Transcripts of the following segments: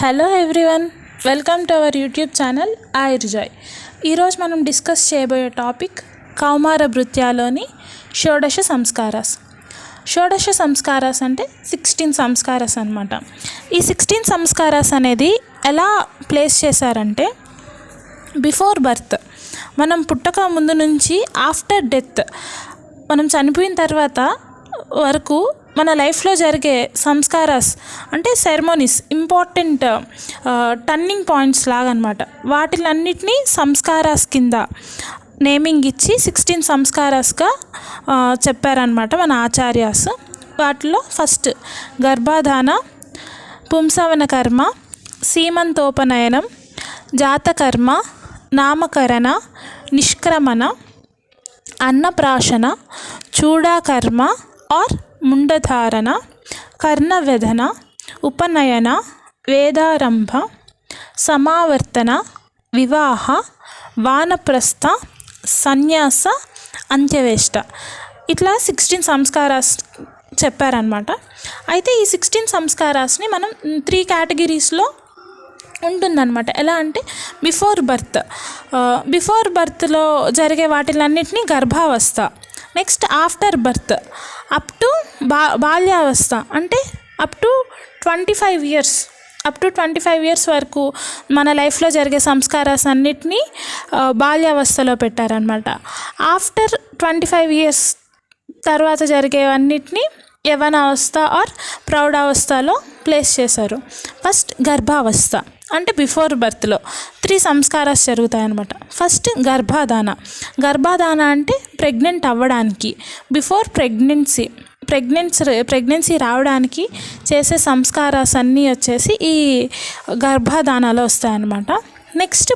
Hello everyone, welcome to our YouTube channel Ayurjoy. ఈరోజు మనం discuss చేయబోయే టాపిక్ కౌమార భృత్యాలోని షోడశ సంస్కారాస్. షోడశ సంస్కారాస్ అంటే 16 సంస్కారాస్ అనమాట. ఈ 16 సంస్కారాస్ అనేది ఎలా ప్లేస్ చేశారంటే, బిఫోర్ బర్త్, మనం పుట్టక ముందు నుంచి ఆఫ్టర్ డెత్, మనం చనిపోయిన తర్వాత వరకు మన లైఫ్లో జరిగే సంస్కారాస్ అంటే సెరమోనీస్, ఇంపార్టెంట్ టర్నింగ్ పాయింట్స్ లాగా అనమాట. వాటిలన్నిటినీ సంస్కారాస్ కింద నేమింగ్ ఇచ్చి 16 సంస్కారాస్గా చెప్పారనమాట మన ఆచార్యాస్. వాటిలో ఫస్ట్ గర్భాధాన, పుంసవన కర్మ, సీమంతోపనయనం, జాతకర్మ, నామకరణ, నిష్క్రమణ, అన్నప్రాశన, చూడాకర్మ ఆర్ ముండధారణ, కర్ణవేధన, ఉపనయన, వేదారంభ, సమావర్తన, వివాహ, వానప్రస్థ, సన్యాస, అంత్యవేష్ట. ఇట్లా 16 సంస్కారాస్ చెప్పారనమాట. అయితే ఈ 16 సంస్కారాస్ని మనం 3 కేటగిరీస్లో ఉంటుందన్నమాట. ఎలా అంటే బిఫోర్ బర్త్లో జరిగే వాటిలన్నిటినీ గర్భావస్థ, next after birth up to బాల్యావస్థ అంటే అప్ టు 25 ఇయర్స్ వరకు మన లైఫ్లో జరిగే సంస్కారాస్ అన్నిటినీ బాల్యావస్థలో పెట్టారనమాట. ఆఫ్టర్ 25 ఇయర్స్ తర్వాత జరిగేవన్నిటినీ యవనావస్థ ఆర్ ప్రౌఢావస్థలో ప్లేస్ చేశారు. ఫస్ట్ గర్భావస్థ అంటే బిఫోర్ బర్త్లో 3 సంస్కారాలు జరుగుతాయన్నమాట. ఫస్ట్ గర్భాధాన అంటే ప్రెగ్నెంట్ అవ్వడానికి, బిఫోర్ ప్రెగ్నెన్సీ రావడానికి చేసే సంస్కారాస్ అన్నీ వచ్చేసి ఈ గర్భాధానాలో వస్తాయన్నమాట. నెక్స్ట్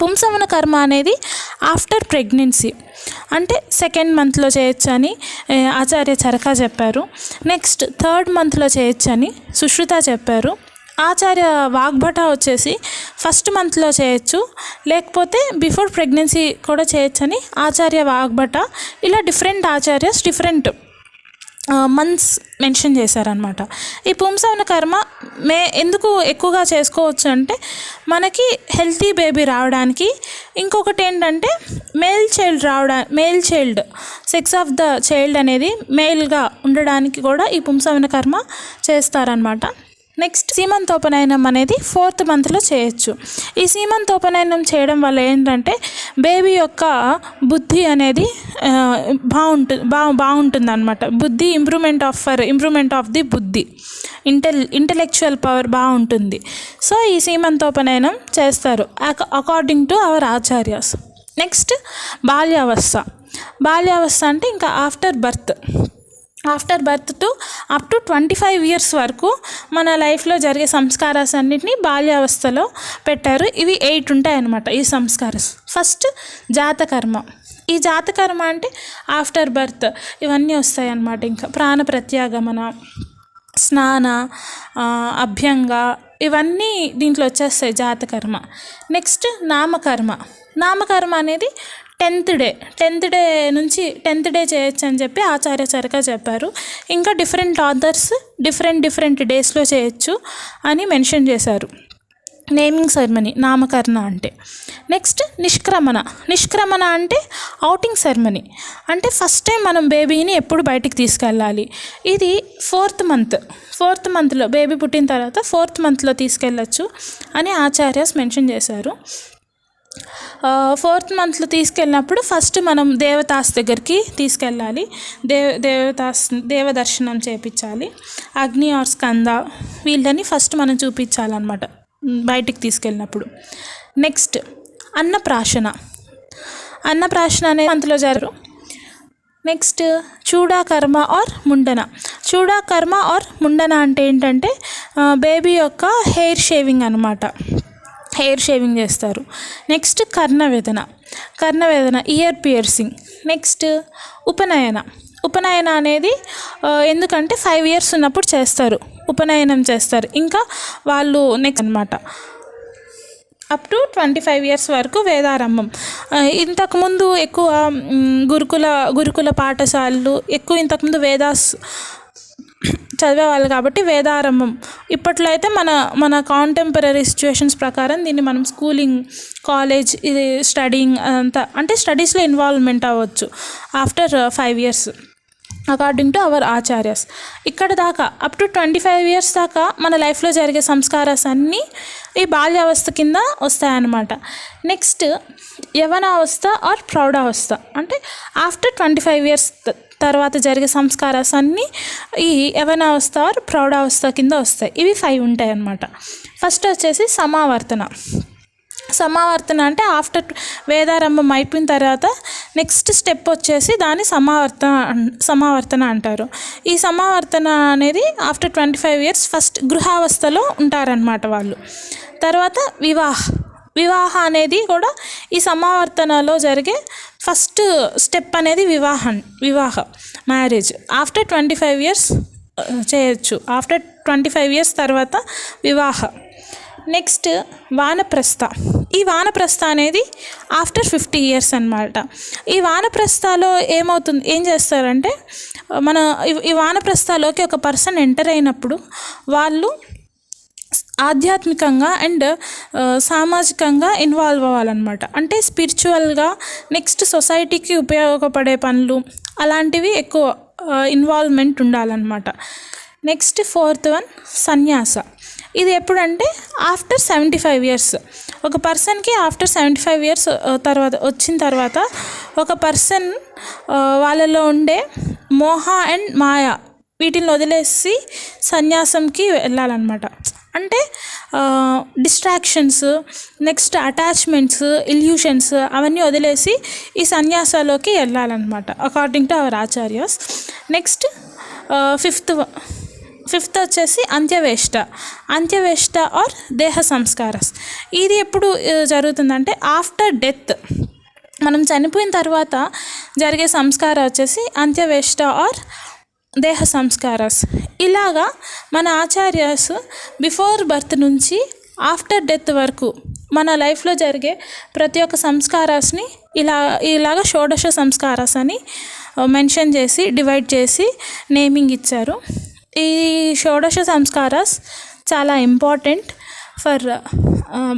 పుంసవన కర్మ అనేది ఆఫ్టర్ ప్రెగ్నెన్సీ అంటే 2nd మంత్లో చేయొచ్చు అని ఆచార్య చరక చెప్పారు. నెక్స్ట్ 3rd మంత్లో చేయొచ్చు అని సుశ్రుత చెప్పారు. ఆచార్య వాగ్భట వచ్చేసి 1st మంత్లో చేయొచ్చు, లేకపోతే బిఫోర్ ప్రెగ్నెన్సీ కూడా చేయొచ్చని ఆచార్య వాగ్భట. ఇలా different acharyas different months mention చేశారనమాట. ఈ పుంసవన కర్మ ఎందుకు ఎక్కువగా చేసుకోవచ్చు అంటే, మనకి హెల్తీ బేబీ రావడానికి, ఇంకొకటి ఏంటంటే male child sex of the child అనేది మేల్గా ఉండడానికి కూడా ఈ పుంసవన కర్మ చేస్తారనమాట. నెక్స్ట్ సీమంతోపనయనం అనేది 4th మంత్లో చేయొచ్చు. ఈ సీమంతోపనయనం చేయడం వల్ల ఏంటంటే బేబీ యొక్క బుద్ధి అనేది బాగుంటుంది అనమాట. బుద్ధి ఇంప్రూవ్మెంట్ ఆఫ్ ది బుద్ధి, ఇంటెలెక్చువల్ పవర్ బాగుంటుంది. సో ఈ సీమంతోపనయనం చేస్తారు అకార్డింగ్ టు అవర్ ఆచార్యాస్. నెక్స్ట్ బాల్యావస్థ అంటే ఇంకా after birth to up to 25 years వరకు మన లైఫ్లో జరిగే సంస్కారాస్ అన్నింటినీ బాల్యావస్థలో పెట్టారు. ఇవి 8 ఉంటాయన్నమాట ఈ సంస్కారాస్. ఫస్ట్ జాతకర్మ. ఈ జాతకర్మ అంటే ఆఫ్టర్ బర్త్ ఇవన్నీ వస్తాయి అన్నమాట. ఇంకా ప్రాణ ప్రత్యాగమన, స్నాన, అభ్యంగ ఇవన్నీ దీంట్లో వచ్చేస్తాయి జాతకర్మ. నెక్స్ట్ నామకర్మ అనేది 10th డే చేయొచ్చు అని చెప్పి ఆచార్య చరక చెప్పారు. ఇంకా డిఫరెంట్ ఆథర్స్ డిఫరెంట్ డేస్లో చేయొచ్చు అని మెన్షన్ చేశారు. నేమింగ్ సెరమనీ నామకరణ అంటే. నెక్స్ట్ నిష్క్రమణ అంటే ఔటింగ్ సెరమనీ. అంటే ఫస్ట్ టైం మనం బేబీని ఎప్పుడు బయటికి తీసుకెళ్ళాలి, ఇది 4th మంత్లో బేబీ పుట్టిన తర్వాత 4th మంత్లో తీసుకెళ్ళచ్చు అని ఆచార్యస్ మెన్షన్ చేశారు. 4th మంత్లో తీసుకెళ్ళినప్పుడు ఫస్ట్ మనం దేవతాస్ దగ్గరికి తీసుకెళ్ళాలి, దేవదర్శనం చేయించాలి. అగ్ని ఆర్ స్కంద వీళ్ళని ఫస్ట్ మనం చూపించాలన్నమాట బయటికి తీసుకెళ్ళినప్పుడు. నెక్స్ట్ అన్నప్రాశన అనేది మంత్లో జరగరు. నెక్స్ట్ చూడాకర్మ ఆర్ ముండన అంటే ఏంటంటే బేబీ యొక్క హెయిర్ షేవింగ్ చేస్తారు. నెక్స్ట్ కర్ణవేదన ఇయర్ పియర్సింగ్. నెక్స్ట్ ఉపనయన అనేది ఎందుకంటే 5 ఇయర్స్ ఉన్నప్పుడు ఉపనయనం చేస్తారు. ఇంకా వాళ్ళు నెక్స్ట్ అనమాట అప్ టు 25 ఇయర్స్ వరకు వేదారంభం. ఇంతకుముందు ఎక్కువ గురుకుల పాఠశాలలు ఎక్కువ ఇంతకుముందు వేదాస్ చదివేవాళ్ళు కాబట్టి వేదారంభం. ఇప్పట్లో అయితే మన మన కాంటెంపరీ సిచ్యువేషన్స్ ప్రకారం దీన్ని మనం స్కూలింగ్, కాలేజ్, ఇది స్టడీయింగ్ అంతా అంటే స్టడీస్లో ఇన్వాల్వ్మెంట్ అవ్వచ్చు after 5 years according to our acharyas. ఇక్కడ దాకా అప్ టు 25 years దాకా మన లైఫ్లో జరిగే సంస్కారాస్ అన్నీ ఈ బాల్యావస్థ కింద వస్తాయన్నమాట. నెక్స్ట్ యవనావస్థ ఆర్ ప్రౌఢావస్థ అంటే ఆఫ్టర్ 25 years తర్వాత జరిగే సంస్కారాస్ అన్నీ ఈ యవనావస్థ ఆర్ ప్రౌఢావస్థ కింద వస్తాయి. ఇవి 5 ఉంటాయి అన్నమాట. ఫస్ట్ వచ్చేసి సమావర్తన. అంటే ఆఫ్టర్ వేదారంభం అయిపోయిన తర్వాత నెక్స్ట్ స్టెప్ వచ్చేసి దాన్ని సమావర్తన అంటారు. ఈ సమావర్తన అనేది ఆఫ్టర్ 25 years ఫస్ట్ గృహావస్థలో ఉంటారనమాట వాళ్ళు. తర్వాత వివాహ అనేది కూడా ఈ సమావర్తనలో జరిగే ఫస్ట్ స్టెప్ అనేది వివాహ మ్యారేజ్ ఆఫ్టర్ 25 years చేయొచ్చు. ఆఫ్టర్ 25 years తర్వాత వివాహ. నెక్స్ట్ వానప్రస్థ. ఈ వానప్రస్థ అనేది ఆఫ్టర్ 50 years అన్నమాట. ఈ వానప్రస్థలో ఏం చేస్తారంటే ఈ వానప్రస్థలోకి ఒక పర్సన్ ఎంటర్ అయినప్పుడు వాళ్ళు ఆధ్యాత్మికంగా అండ్ సామాజికంగా ఇన్వాల్వ్ అవ్వాలన్నమాట. అంటే స్పిరిచువల్గా నెక్స్ట్ సొసైటీకి ఉపయోగపడే పనులు అలాంటివి ఎక్కువ ఇన్వాల్వ్మెంట్ ఉండాలన్నమాట. నెక్స్ట్ 4th one సన్యాస. ఇది ఎప్పుడంటే ఆఫ్టర్ 75 years. ఒక పర్సన్కి ఆఫ్టర్ 75 years వచ్చిన తర్వాత ఒక పర్సన్ వాళ్ళలో ఉండే మోహ అండ్ మాయ వీటిని వదిలేసి సన్యాసంకి వెళ్ళాలన్నమాట. అంటే డిస్ట్రాక్షన్స్, నెక్స్ట్ అటాచ్మెంట్స్, ఇల్యూషన్స్ అవన్నీ వదిలేసి ఈ సన్యాసాలోకి వెళ్ళాలన్నమాట అకార్డింగ్ టు అవర్ ఆచార్యస్. నెక్స్ట్ ఫిఫ్త్ వచ్చేసి అంత్యవేష్ట ఆర్ దేహ సంస్కారస్. ఇది ఎప్పుడు జరుగుతుందంటే ఆఫ్టర్ డెత్, మనం చనిపోయిన తర్వాత జరిగే సంస్కారం వచ్చేసి అంత్యవేష్ట ఆర్ దేహ సంస్కారస్. ఇలాగా మన ఆచార్యస్ బిఫోర్ బర్త్ నుంచి ఆఫ్టర్ డెత్ వరకు మన లైఫ్లో జరిగే ప్రతి ఒక్క సంస్కారాస్ని ఇలాగ షోడశ సంస్కారాస్ అని మెన్షన్ చేసి డివైడ్ చేసి నేమింగ్ ఇచ్చారు. ఈ షోడశ సంస్కారాస్ చాలా important for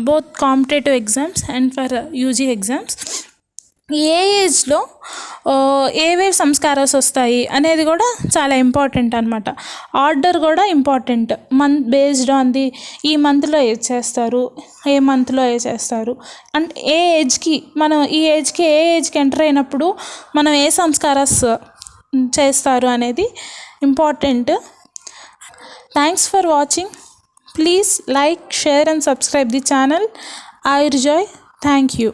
both competitive exams and for UG exams. ఏ ఏజ్లో ఏవే సంస్కారాస్ వస్తాయి అనేది కూడా చాలా ఇంపార్టెంట్ అనమాట. ఆర్డర్ కూడా ఇంపార్టెంట్. బేస్డ్ ఆన్ ఈ మంత్లో ఏది చేస్తారు, ఏ మంత్లో ఏ చేస్తారు అంటే ఏ ఏజ్కి ఏ ఏజ్కి ఎంటర్ అయినప్పుడు మనం ఏ సంస్కారాస్ చేస్తారు అనేది important. Thanks for watching. Please like, share and subscribe the channel. Ayurjoy. Thank you.